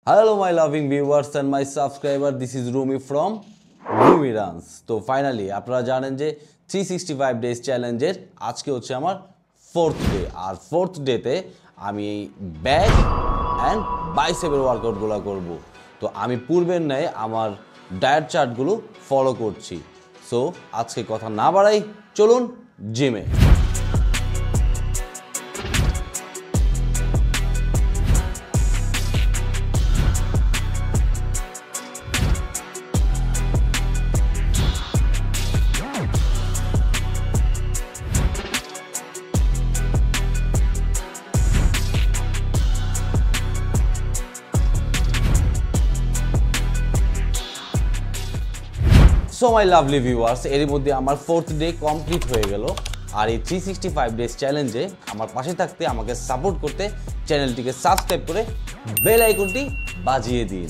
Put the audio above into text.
Hello my loving viewers and my subscriber, this is Rumi from Rumi Runs. তো finally আপনারা জানেন যে 365 days চ্যালেঞ্জের আজকে হচ্ছে আমার 4th ডে, আর 4th ডেতে আমি ব্যাক অ্যান্ড বাইসেপের ওয়ার্কআউটগুলো করব। তো আমি পূর্বের ন্যায় আমার ডায়েট চার্টগুলো ফলো করছি। সো আজকে কথা না বাড়াই, চলুন জিমে। সো মাই লাভলি ভিউয়ার্স, এর মধ্যে আমার 4th ডে কমপ্লিট হয়ে গেল। আর এই 365 ডেজ চ্যালেঞ্জে আমার পাশে থাকতে, আমাকে সাপোর্ট করতে চ্যানেলটিকে সাবস্ক্রাইব করে বেল আইকনটি বাজিয়ে দিন।